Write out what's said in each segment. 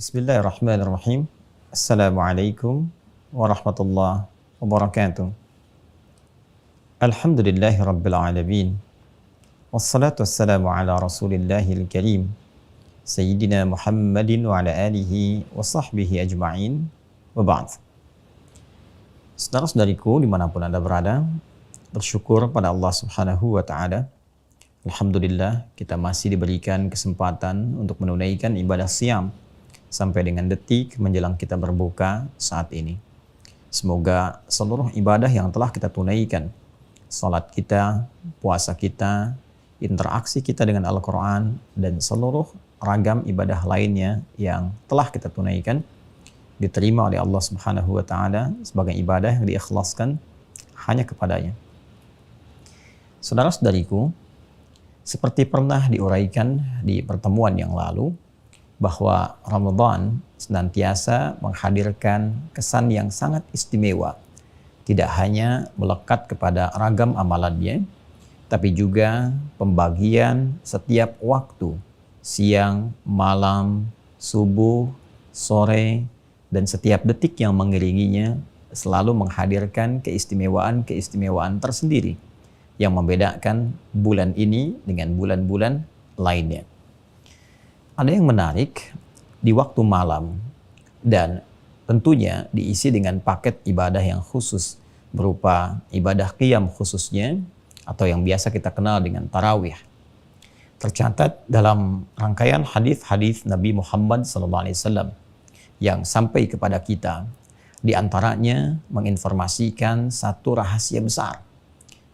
Bismillahirrahmanirrahim. Assalamualaikum warahmatullahi wabarakatuh. Alhamdulillahi rabbil alamin. Wassalatu wassalamu ala rasulillahil karim. Sayyidina Muhammadin wa ala alihi wa sahbihi ajma'in. Wa ba'd. Saudara-saudariku dimanapun Anda berada, bersyukur pada Allah subhanahu wa ta'ala. Alhamdulillah kita masih diberikan kesempatan untuk menunaikan ibadah siyam sampai dengan detik menjelang kita berbuka saat ini. Semoga seluruh ibadah yang telah kita tunaikan, salat kita, puasa kita, interaksi kita dengan Al-Quran, dan seluruh ragam ibadah lainnya yang telah kita tunaikan, diterima oleh Allah Subhanahu wa Ta'ala sebagai ibadah yang diikhlaskan hanya kepadanya. Saudara-saudariku, seperti pernah diuraikan di pertemuan yang lalu, bahwa Ramadan senantiasa menghadirkan kesan yang sangat istimewa. Tidak hanya melekat kepada ragam amalannya, tapi juga pembagian setiap waktu, siang, malam, subuh, sore, dan setiap detik yang mengiringinya selalu menghadirkan keistimewaan-keistimewaan tersendiri yang membedakan bulan ini dengan bulan-bulan lainnya. Ada yang menarik di waktu malam dan tentunya diisi dengan paket ibadah yang khusus berupa ibadah qiyam khususnya atau yang biasa kita kenal dengan tarawih. Tercatat dalam rangkaian hadis-hadis Nabi Muhammad SAW yang sampai kepada kita, di antaranya menginformasikan satu rahasia besar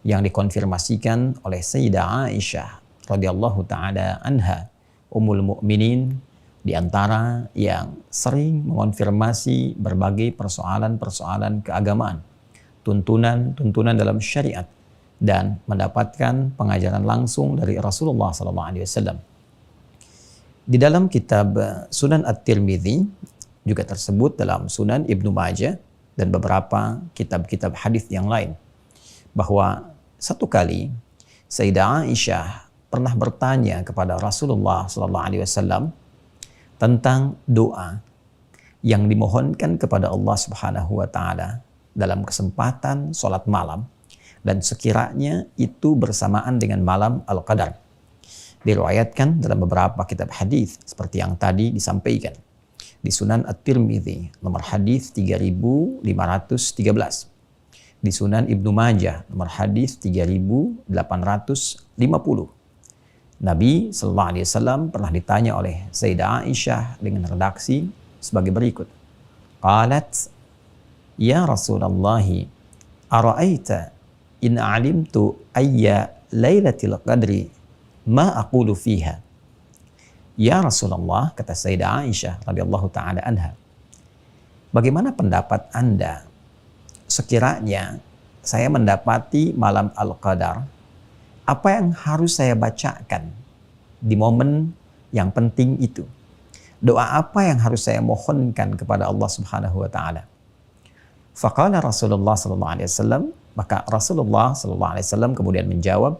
yang dikonfirmasikan oleh Sayyidah Aisyah radhiyallahu taala anha, Ummul Mukminin, di antara yang sering mengonfirmasi berbagai persoalan-persoalan keagamaan, tuntunan dalam syariat, dan mendapatkan pengajaran langsung dari Rasulullah SAW. Di dalam kitab Sunan At-Tirmidzi juga tersebut dalam Sunan Ibnu Majah dan beberapa kitab-kitab hadis yang lain, bahwa satu kali Sayyidah Aisyah pernah bertanya kepada Rasulullah SAW tentang doa yang dimohonkan kepada Allah Subhanahu wa Ta'ala dalam kesempatan sholat malam, dan sekiranya itu bersamaan dengan malam Al-Qadar. Diriwayatkan dalam beberapa kitab hadis seperti yang tadi disampaikan di Sunan At-Tirmidzi nomor hadis 3513, di Sunan Ibnu Majah nomor hadis 3850. Nabi sallallahu alaihi wasallam pernah ditanya oleh Sayyidah Aisyah dengan redaksi sebagai berikut. Qalat, ya Rasulullah, ara'aita in alimtu ayya lailatul qadri ma aqulu fiha. Ya Rasulullah, kata Sayyidah Aisyah radhiyallahu taala anha, bagaimana pendapat Anda sekiranya saya mendapati malam Al-Qadar, apa yang harus saya bacakan di momen yang penting itu? Doa apa yang harus saya mohonkan kepada Allah Subhanahu wa Ta'ala? Faqala Rasulullah sallallahu alaihi wasallam, maka Rasulullah sallallahu alaihi wasallam kemudian menjawab,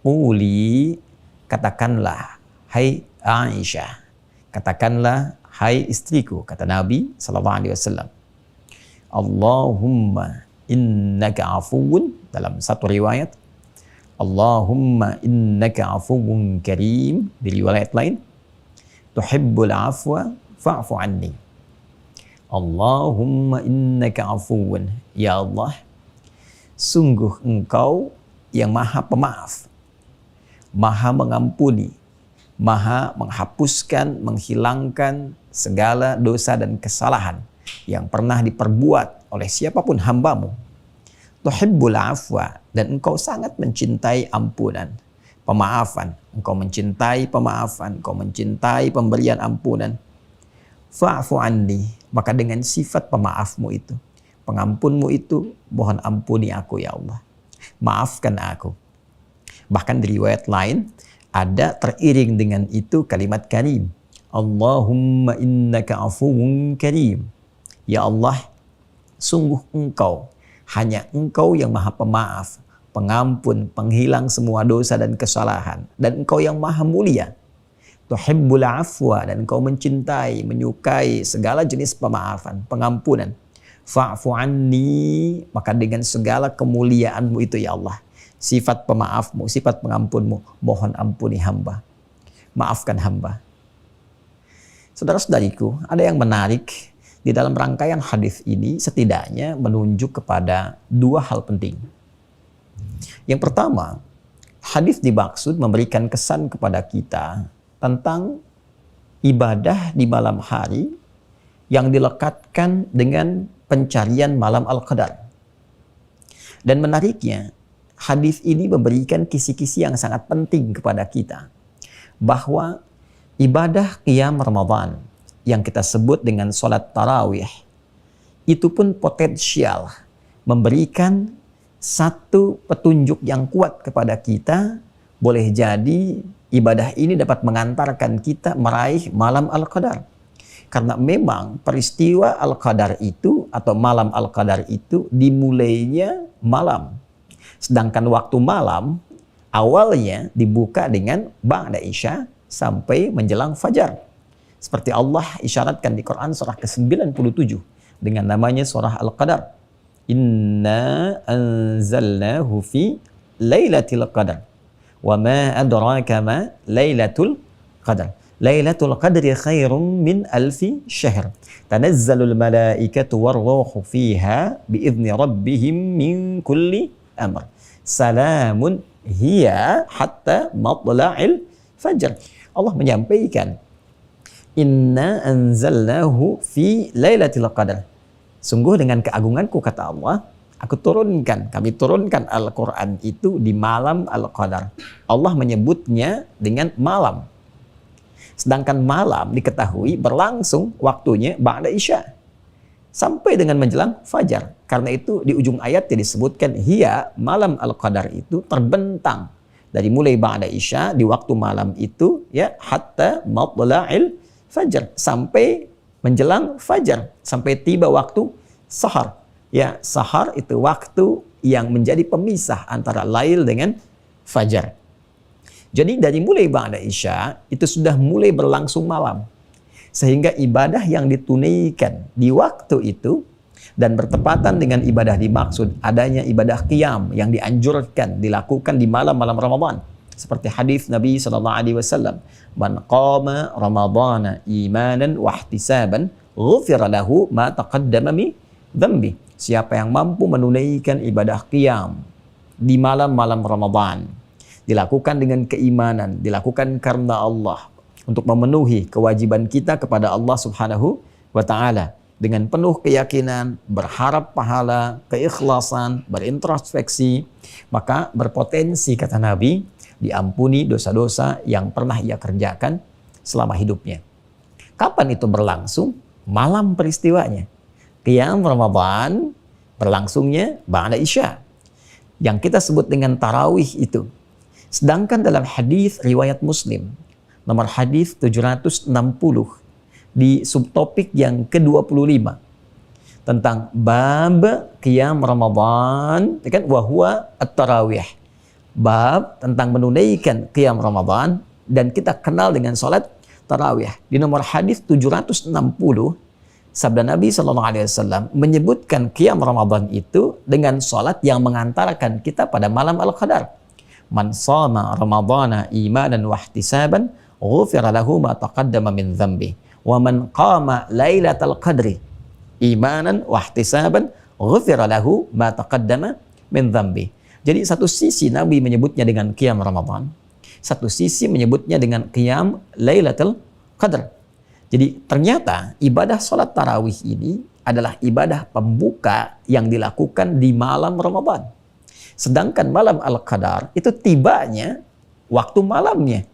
"Quli, katakanlah hai Aisyah, katakanlah hai istriku," kata Nabi sallallahu alaihi wasallam, "Allahumma innaka afuwun," dalam satu riwayat Allahumma innaka afuwun karim, di riwayat lain tuhibbul afwa fa'fu anni. Allahumma innaka afuwun, ya Allah, sungguh engkau yang maha pemaaf, maha mengampuni, maha menghapuskan, menghilangkan segala dosa dan kesalahan yang pernah diperbuat oleh siapapun hambamu. Tuhibbul afwa, dan engkau sangat mencintai ampunan, pemaafan. Engkau mencintai pemaafan, engkau mencintai pemberian ampunan. Fa'fu anni, maka dengan sifat pemaafmu itu, pengampunmu itu, mohon ampuni aku ya Allah, maafkan aku. Bahkan di riwayat lain ada teriring dengan itu kalimat karim. Allahumma innaka afuwun karim. Ya Allah, sungguh engkau, hanya engkau yang maha pemaaf, pengampun, penghilang semua dosa dan kesalahan. Dan engkau yang maha mulia, tuhibbul afwa, dan engkau mencintai, menyukai segala jenis pemaafan, pengampunan. Fa'fu anni, maka dengan segala kemuliaanmu itu ya Allah, sifat pemaafmu, sifat pengampunmu, mohon ampuni hamba, maafkan hamba. Saudara-saudariku, ada yang menarik di dalam rangkaian hadis ini, setidaknya menunjuk kepada dua hal penting. Yang pertama, hadis dimaksud memberikan kesan kepada kita tentang ibadah di malam hari yang dilekatkan dengan pencarian malam Al-Qadar. Dan menariknya, hadis ini memberikan kisi-kisi yang sangat penting kepada kita, bahwa ibadah qiyam Ramadan yang kita sebut dengan sholat tarawih itu pun potensial memberikan satu petunjuk yang kuat kepada kita. Boleh jadi ibadah ini dapat mengantarkan kita meraih malam Al-Qadar. Karena memang peristiwa Al-Qadar itu atau malam Al-Qadar itu dimulainya malam. Sedangkan waktu malam awalnya dibuka dengan ba'da isya sampai menjelang fajar. Seperti Allah isyaratkan di Quran surah ke-97 dengan namanya surah Al-Qadar. Inna anzalnahu fi lailatul qadar. Wa ma adraka ma lailatul qadar. Lailatul qadri khairum min alfi syahr. Tanazzalul malaikatu warruhu fiha biizni rabbihim min kulli amr. Salamun hiya hatta matla'il fajr. Allah menyampaikan, Inna anzalnahu fi lailatul qadar. Sungguh dengan keagunganku, kata Allah, kami turunkan Al-Quran itu di malam Al-Qadar. Allah menyebutnya dengan malam. Sedangkan malam diketahui berlangsung waktunya ba'da isya sampai dengan menjelang fajar. Karena itu di ujung ayatnya disebutkan hiya, malam Al-Qadar itu terbentang dari mulai ba'da isya di waktu malam itu ya, hatta matla'il fajar, sampai menjelang fajar, sampai tiba waktu sahar. Ya, sahar itu waktu yang menjadi pemisah antara lail dengan fajar. Jadi dari mulai ba'da isya itu sudah mulai berlangsung malam. Sehingga ibadah yang ditunaikan di waktu itu dan bertepatan dengan ibadah dimaksud adanya ibadah qiyam yang dianjurkan dilakukan di malam-malam Ramadan. Seperti hadis Nabi SAW, Man qama Ramadana imanan wa ihtisaban ghufira lahu ma taqaddama min dhanbi. Siapa yang mampu menunaikan ibadah qiyam di malam-malam Ramadan, dilakukan dengan keimanan, dilakukan karena Allah, untuk memenuhi kewajiban kita kepada Allah Subhanahu wa Ta'ala dengan penuh keyakinan, berharap pahala, keikhlasan, berintrospeksi, maka berpotensi, kata Nabi, diampuni dosa-dosa yang pernah ia kerjakan selama hidupnya. Kapan itu berlangsung? Malam peristiwanya. Qiyam Ramadan berlangsungnya ba'da isya, yang kita sebut dengan tarawih itu. Sedangkan dalam hadis riwayat Muslim nomor hadis 760 di subtopik yang ke-25 tentang bab qiyam Ramadan, kan, wa huwa at-tarawih. Bab tentang menunaikan qiyam Ramadan, dan kita kenal dengan salat tarawih. Di nomor hadis 760 sabda Nabi SAW menyebutkan qiyam Ramadan itu dengan salat yang mengantarkan kita pada malam Al-Qadar. Man shama Ramadana imanan wa ihtisaban ghufira lahu ma taqaddama min dhanbi. Wa man qama lailatal qadri imanan wa ihtisaban ghufira lahu ma taqaddama min dhanbi. Jadi satu sisi Nabi menyebutnya dengan qiyam Ramadan, satu sisi menyebutnya dengan qiyam Lailatul Qadar. Jadi ternyata ibadah sholat tarawih ini adalah ibadah pembuka yang dilakukan di malam Ramadan. Sedangkan malam Al-Qadar itu tibanya waktu malamnya,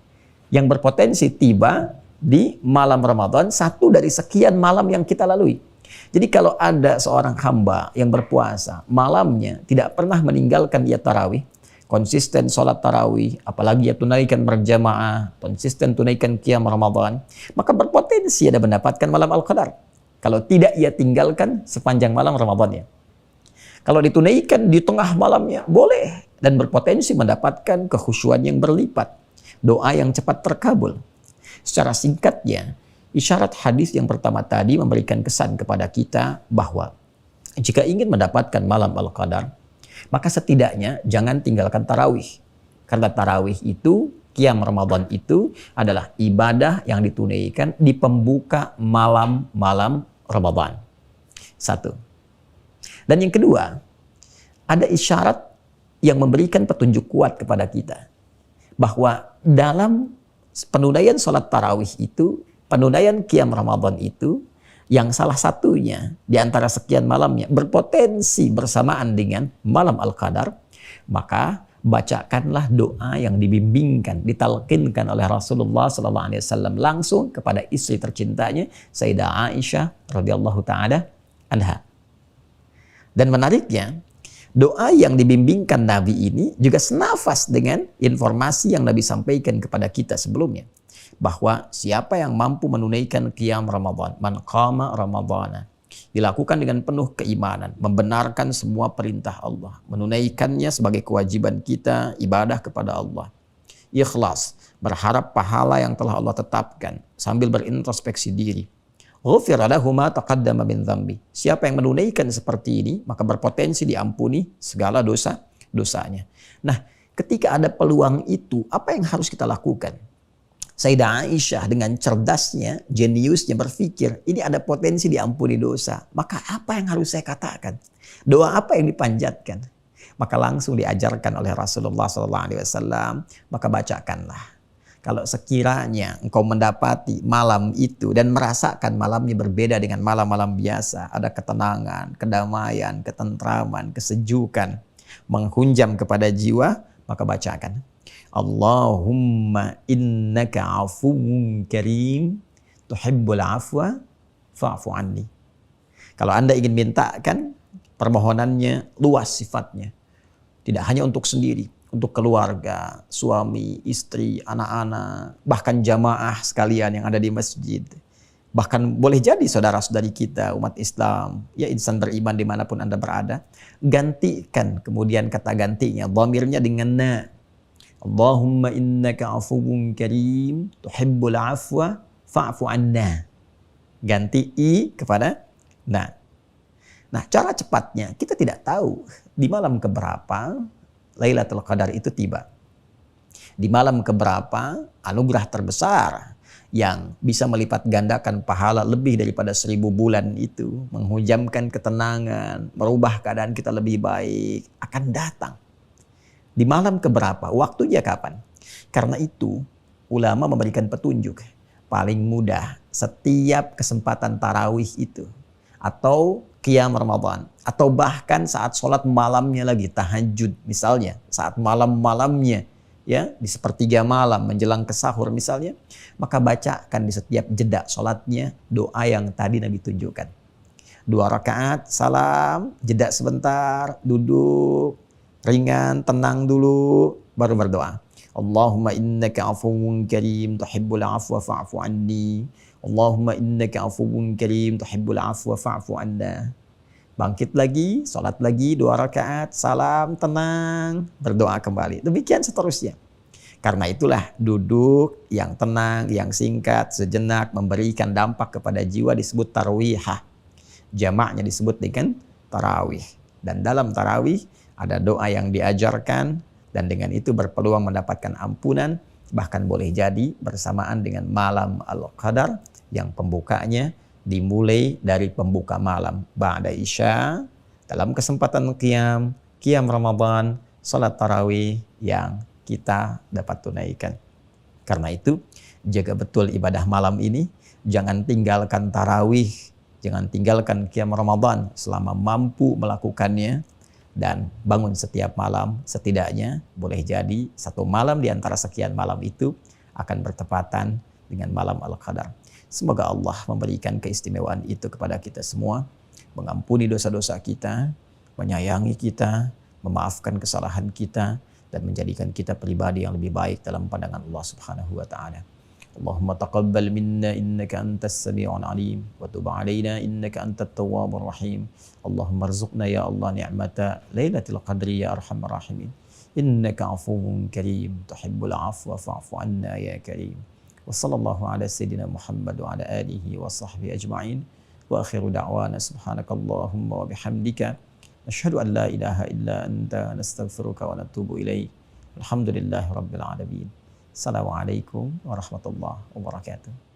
yang berpotensi tiba di malam Ramadan, satu dari sekian malam yang kita lalui. Jadi kalau ada seorang hamba yang berpuasa, malamnya tidak pernah meninggalkan ia tarawih, konsisten sholat tarawih, apalagi ia tunaikan berjamaah, konsisten tunaikan qiyam Ramadan, maka berpotensi ada mendapatkan malam Al-Qadar. Kalau tidak ia tinggalkan sepanjang malam Ramadannya. Kalau ditunaikan di tengah malamnya, boleh, dan berpotensi mendapatkan kekhusyuan yang berlipat, doa yang cepat terkabul. Secara singkatnya, isyarat hadis yang pertama tadi memberikan kesan kepada kita bahwa jika ingin mendapatkan malam Al-Qadar, maka setidaknya jangan tinggalkan tarawih. Karena tarawih itu, qiyam Ramadan itu adalah ibadah yang ditunaikan di pembuka malam-malam Ramadan. Satu. Dan yang kedua, ada isyarat yang memberikan petunjuk kuat kepada kita bahwa dalam penunaian sholat tarawih itu, penunaian qiyam Ramadan itu, yang salah satunya di antara sekian malamnya berpotensi bersamaan dengan malam Al-Qadar, maka bacakanlah doa yang dibimbingkan, ditalkinkan oleh Rasulullah SAW langsung kepada istri tercintanya, Sayyidah Aisyah radhiyallahu taala anha. Dan menariknya, doa yang dibimbingkan Nabi ini juga senafas dengan informasi yang Nabi sampaikan kepada kita sebelumnya. Bahwa siapa yang mampu menunaikan qiyam Ramadan, man qama Ramadana, dilakukan dengan penuh keimanan, membenarkan semua perintah Allah, menunaikannya sebagai kewajiban kita, ibadah kepada Allah. Ikhlas, berharap pahala yang telah Allah tetapkan, sambil berintrospeksi diri. Ghufira lahu ma taqaddama min dzambi. Siapa yang menunaikan seperti ini, maka berpotensi diampuni segala dosa-dosanya. Nah, ketika ada peluang itu, apa yang harus kita lakukan? Sayyidah Aisyah dengan cerdasnya, jeniusnya berpikir, ini ada potensi diampuni dosa. Maka apa yang harus saya katakan? Doa apa yang dipanjatkan? Maka langsung diajarkan oleh Rasulullah SAW, maka bacakanlah. Kalau sekiranya engkau mendapati malam itu dan merasakan malamnya berbeda dengan malam-malam biasa, ada ketenangan, kedamaian, ketentraman, kesejukan, menghunjam kepada jiwa, maka bacakan. Allahumma innaka afuwun karim tuhibbul afwa fa'fu anni. Kalau Anda ingin mintakan, permohonannya luas sifatnya. Tidak hanya untuk sendiri, untuk keluarga, suami, istri, anak-anak, bahkan jamaah sekalian yang ada di masjid. Bahkan boleh jadi saudara-saudari kita, umat Islam, ya insan beriman dimanapun Anda berada. Gantikan kemudian kata gantinya, dhamirnya dengan na. Allahumma innaka afuwun karim, tuhibbul afwa, fa'fu anna. Ganti i kepada na. Nah, cara cepatnya, kita tidak tahu di malam keberapa Lailatul Qadar itu tiba. Di malam keberapa anugerah terbesar yang bisa melipat gandakan pahala lebih daripada 1000 bulan itu, menghujamkan ketenangan, merubah keadaan kita lebih baik, akan datang. Di malam keberapa? Waktunya kapan? Karena itu ulama memberikan petunjuk. Paling mudah setiap kesempatan tarawih itu, atau qiyam Ramadan, atau bahkan saat sholat malamnya lagi, tahajud misalnya, saat malam-malamnya, ya di sepertiga malam menjelang ke sahur misalnya, maka bacakan di setiap jeda sholatnya doa yang tadi Nabi tunjukkan. 2 rakaat, salam, jeda sebentar, duduk, ringan, tenang dulu, baru berdoa. Allahumma innaka afuwun karim tuhibbul afwa fa'fu anni. Allahumma innaka afuwun karim tuhibbul afwa fa'fu anna. Bangkit lagi, salat lagi 2 rakaat, salam, tenang, berdoa kembali. Demikian seterusnya. Karena itulah duduk yang tenang, yang singkat, sejenak memberikan dampak kepada jiwa disebut tarwihah. Jamaknya disebut dengan tarawih. Dan dalam tarawih ada doa yang diajarkan dan dengan itu berpeluang mendapatkan ampunan, bahkan boleh jadi bersamaan dengan malam Al-Qadar yang pembukanya dimulai dari pembuka malam ba'da isya dalam kesempatan qiyam Ramadan, salat tarawih yang kita dapat tunaikan. Karena itu jaga betul ibadah malam ini, jangan tinggalkan tarawih, jangan tinggalkan qiyam Ramadan selama mampu melakukannya. Dan bangun setiap malam, setidaknya boleh jadi 1 malam di antara sekian malam itu akan bertepatan dengan malam Al-Qadar. Semoga Allah memberikan keistimewaan itu kepada kita semua, mengampuni dosa-dosa kita, menyayangi kita, memaafkan kesalahan kita, dan menjadikan kita pribadi yang lebih baik dalam pandangan Allah Subhanahu wa taala. Allahumma taqabbal minna innaka antas sami'ul alim wa tub 'alaina innaka antat tawwabur rahim. Allahumma arzuqna ya Allah ni'mata Lailatul Qadri ya arhamar rahimin. Innaka 'afuwun karim tuhibbul 'afwa fa'fu 'anna ya karim. Wa sallallahu ala sayyidina Muhammad wa ala alihi wa sahbihi ajma'in. Wa akhiru da'wana subhanakallahumma wa bihamdika nashhadu an la ilaha illa anta nastaghfiruka wa natubu ilaik. Alhamdulillahi rabbil alamin. Assalamualaikum warahmatullahi wabarakatuh.